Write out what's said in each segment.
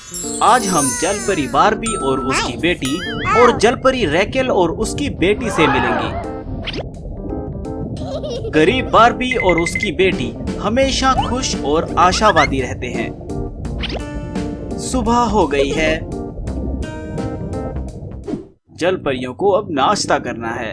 आज हम जलपरी बार्बी और उसकी बेटी और जलपरी रैकेल और उसकी बेटी से मिलेंगे। गरीब बार्बी और उसकी बेटी हमेशा खुश और आशावादी रहते हैं। सुबह हो गई है। जलपरियों को अब नाश्ता करना है।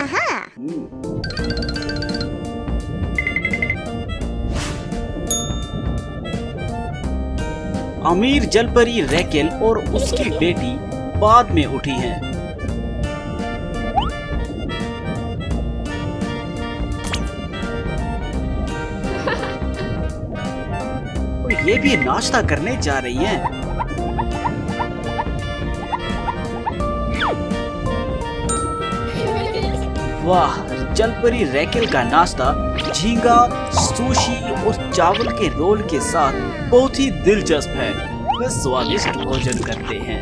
अमीर जलपरी रैकेल और उसकी बेटी बाद में उठी हैं। और ये भी नाश्ता करने जा रही हैं। वाह, जलपरी रैकेल का नाश्ता झींगा, सुशी और चावल के रोल के साथ बहुत ही दिलचस्प है। वे स्वादिष्ट भोजन करते हैं।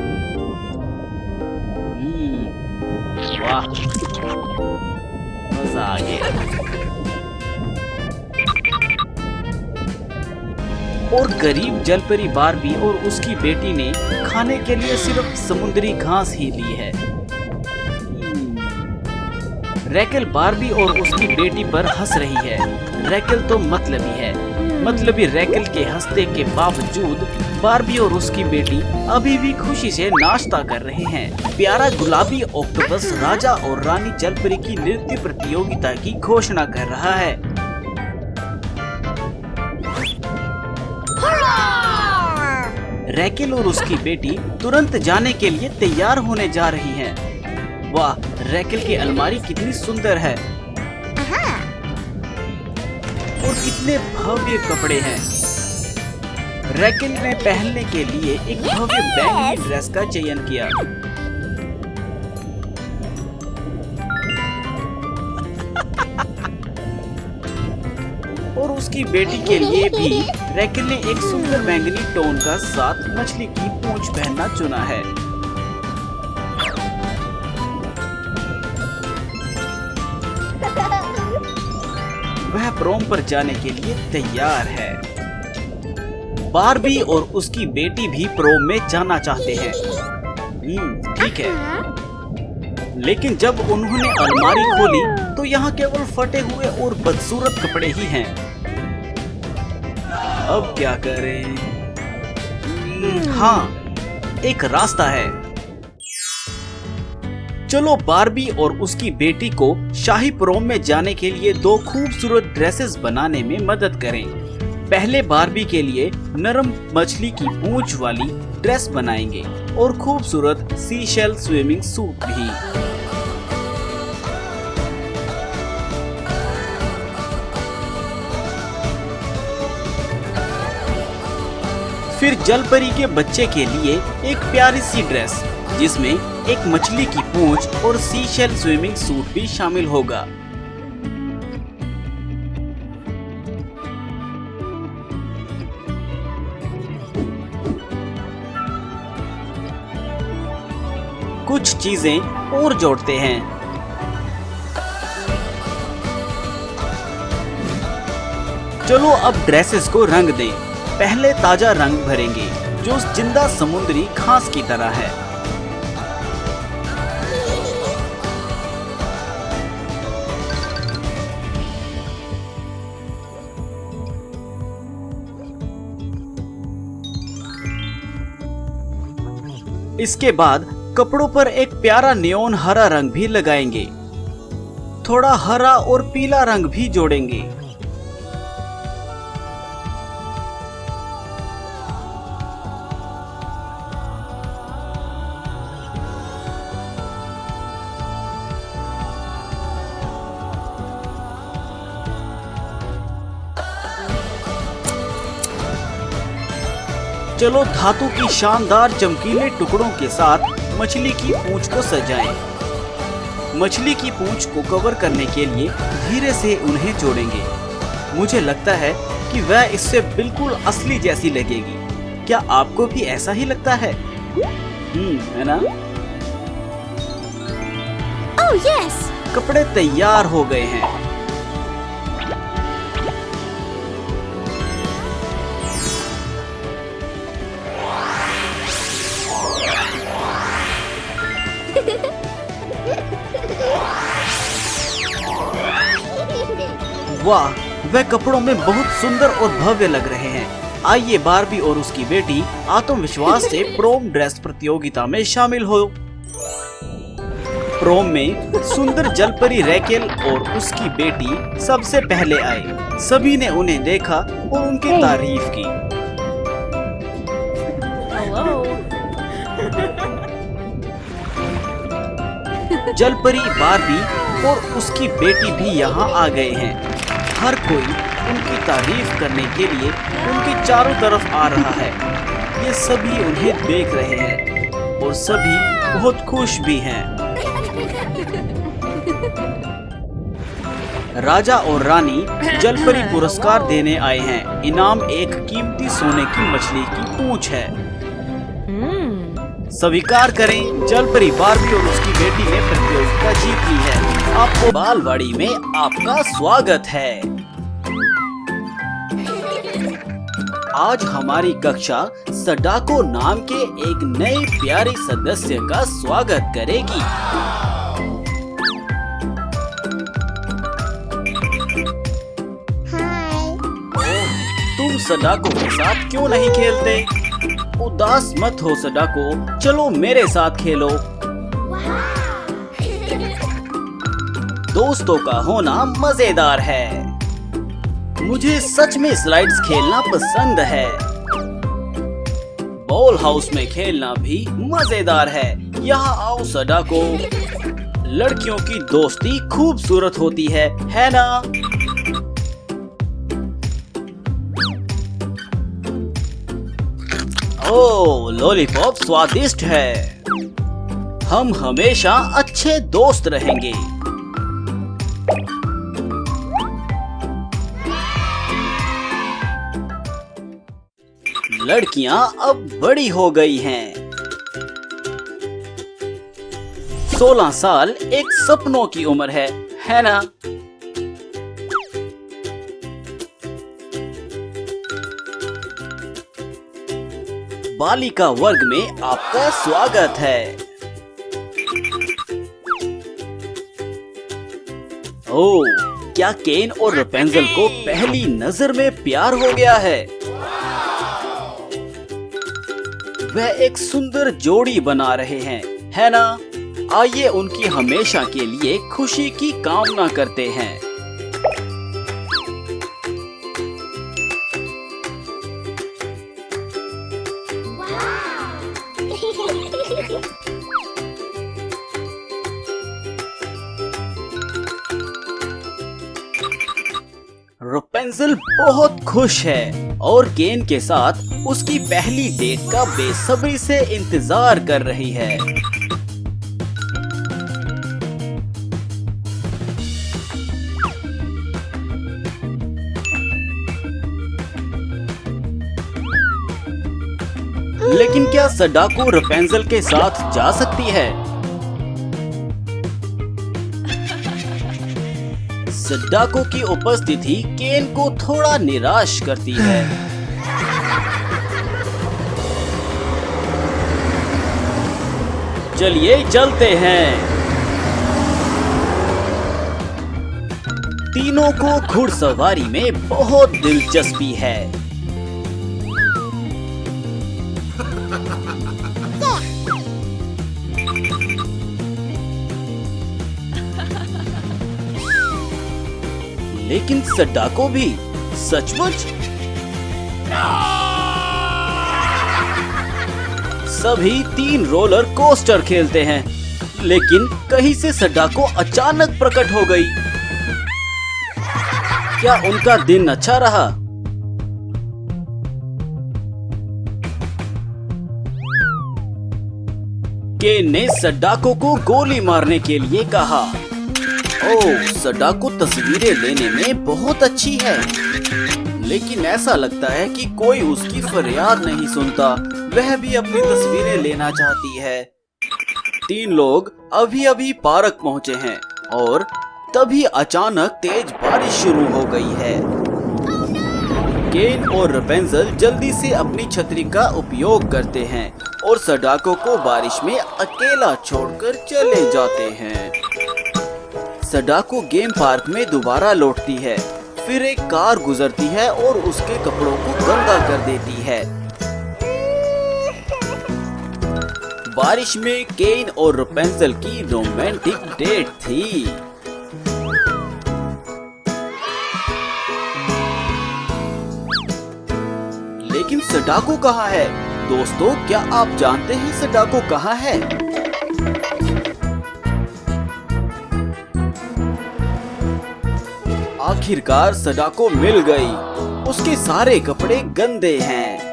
वाह, मजा आ गया। और गरीब जलपरी बार्बी और उसकी बेटी ने खाने के लिए सिर्फ समुद्री घास ही ली है। रैकेल बार्बी और उसकी बेटी पर हंस रही है। रैकेल तो मतलबी है। मतलबी रैकेल के हंसते के बावजूद बार्बी और उसकी बेटी अभी भी खुशी से नाश्ता कर रहे हैं। प्यारा गुलाबी ऑक्टोपस राजा और रानी जलपरी की नृत्य प्रतियोगिता की घोषणा कर रहा है। रैकेल और उसकी बेटी तुरंत जाने के लिए तैयार होने जा रही हैं। वाह, रैकेल की अलमारी कितनी सुंदर है और कितने भव्य कपड़े हैं। रैकेल ने पहनने के लिए एक भव्य बैंगनी ड्रेस का चयन किया। और उसकी बेटी के लिए भी रैकेल ने एक सुंदर बैंगनी टोन का साथ मछली की पूंछ पहनना चुना है। वह प्रोम पर जाने के लिए तैयार है। बार्बी और उसकी बेटी भी प्रोम में जाना चाहते हैं। ठीक है। लेकिन जब उन्होंने अलमारी खोली तो यहाँ केवल फटे हुए और बदसूरत कपड़े ही हैं। अब क्या करें? हाँ, एक रास्ता है। चलो बार्बी और उसकी बेटी को शाही प्रोम में जाने के लिए दो खूबसूरत ड्रेसेस बनाने में मदद करें। पहले बार्बी के लिए नरम मछली की पूंछ वाली ड्रेस बनाएंगे और खूबसूरत सीशेल स्विमिंग सूट भी। फिर जलपरी के बच्चे के लिए एक प्यारी सी ड्रेस जिसमें एक मछली की पूंछ और सीशेल स्विमिंग सूट भी शामिल होगा। कुछ चीजें और जोड़ते हैं। चलो अब ड्रेसेस को रंग दें। पहले ताजा रंग भरेंगे जो जिंदा समुद्री घास की तरह है। इसके बाद कपड़ों पर एक प्यारा नियोन हरा रंग भी लगाएंगे। थोड़ा हरा और पीला रंग भी जोड़ेंगे। चलो धातु की शानदार चमकीले टुकड़ों के साथ मछली की पूंछ को सजाएं। मछली की पूंछ को कवर करने के लिए धीरे से उन्हें जोड़ेंगे। मुझे लगता है कि वह इससे बिल्कुल असली जैसी लगेगी। क्या आपको भी ऐसा ही लगता है? है ना? Oh, yes! कपड़े तैयार हो गए हैं। वाह, वह कपड़ों में बहुत सुंदर और भव्य लग रहे हैं। आइए बार्बी और उसकी बेटी आत्मविश्वास से प्रोम ड्रेस प्रतियोगिता में शामिल हो। प्रोम में सुंदर जलपरी रैकेल और उसकी बेटी सबसे पहले आए। सभी ने उन्हें देखा और उनकी तारीफ की। जलपरी बार्बी और उसकी बेटी भी यहाँ आ गए हैं। हर कोई उनकी तारीफ करने के लिए उनके चारों तरफ आ रहा है। ये सभी उन्हें देख रहे हैं और सभी बहुत खुश भी हैं। राजा और रानी जलपरी पुरस्कार देने आए हैं। इनाम एक कीमती सोने की मछली की पूंछ है। स्वीकार करें, जलपरी बार्बी और उसकी बेटी ने प्रतियोगिता जीत ली है। आपको बालवाड़ी में आपका स्वागत है। आज हमारी कक्षा सडाको नाम के एक नए प्यारे सदस्य का स्वागत करेगी। तुम सडाको के साथ क्यों नहीं खेलते? उदास मत हो सडाको, चलो मेरे साथ खेलो। दोस्तों का होना मजेदार है। मुझे सच में स्लाइड्स खेलना पसंद है। बॉल हाउस में खेलना भी मजेदार है। यहाँ आओ सडाको। लड़कियों की दोस्ती खूबसूरत होती है ना? ओह, लॉलीपॉप स्वादिष्ट है। हम हमेशा अच्छे दोस्त रहेंगे। लड़कियां अब बड़ी हो गई हैं। 16 साल एक सपनों की उम्र है ना? बालिका वर्ग में आपका स्वागत है। ओह, क्या केन और रपेंजल को पहली नजर में प्यार हो गया है? वह एक सुंदर जोड़ी बना रहे हैं, है ना? आइए उनकी हमेशा के लिए खुशी की कामना करते हैं। रपेंजल बहुत खुश है और केन के साथ उसकी पहली डेट का बेसब्री से इंतजार कर रही है। लेकिन क्या सडाको रपेंजल के साथ जा सकती है? सडाको की उपस्थिति केन को थोड़ा निराश करती है। चलिए चलते हैं। तीनों को घुड़सवारी में बहुत दिलचस्पी है। लेकिन सडाको भी सचमुच? सभी 3 रोलर कोस्टर खेलते हैं, लेकिन कहीं से सडाको अचानक प्रकट हो गई। क्या उनका दिन अच्छा रहा? केन ने सडाको को गोली मारने के लिए कहा। ओह, सडाको तस्वीरें लेने में बहुत अच्छी है, लेकिन ऐसा लगता है कि कोई उसकी फरियाद नहीं सुनता। वह भी अपनी तस्वीरें लेना चाहती है। 3 लोग अभी अभी पार्क पहुंचे हैं और तभी अचानक तेज बारिश शुरू हो गई है। केन और रपेंजल जल्दी से अपनी छतरी का उपयोग करते हैं और सडाको को बारिश में अकेला छोड़कर चले जाते हैं। सडाको गेम पार्क में दोबारा लौटती है फिर एक कार गुजरती है और उसके कपड़ों को गंदा कर देती है। बारिश में केन और रपेंजल की रोमांटिक डेट थी। लेकिन सडाको कहाँ है? दोस्तों, क्या आप जानते हैं सडाको कहाँ है? आखिरकार सडाको मिल गई। उसके सारे कपड़े गंदे हैं।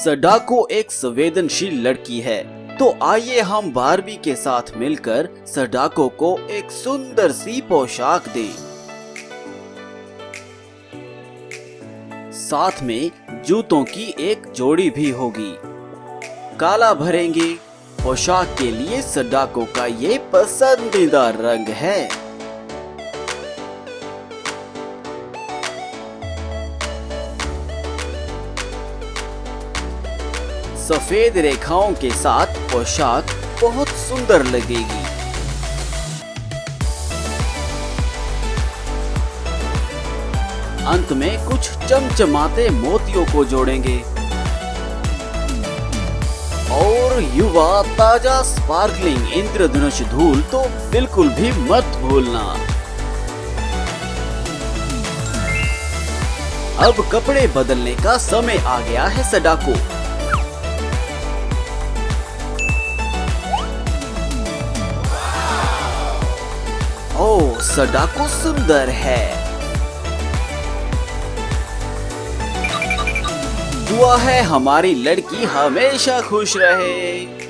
सडाको एक संवेदनशील लड़की है, तो आइए हम बार्बी के साथ मिलकर सडाको को एक सुंदर सी पोशाक दें। साथ में जूतों की एक जोड़ी भी होगी। काला भरेंगे। पोशाक के लिए सडाको का ये पसंदीदा रंग है। सफेद रेखाओं के साथ पोशाक बहुत सुंदर लगेगी। अंत में कुछ चमचमाते मोतियों को जोड़ेंगे और युवा ताजा स्पार्कलिंग इंद्रधनुष धूल तो बिल्कुल भी मत भूलना। अब कपड़े बदलने का समय आ गया है सडाको। ओह, सडाको सुंदर है। दुआ है हमारी लड़की हमेशा खुश रहे।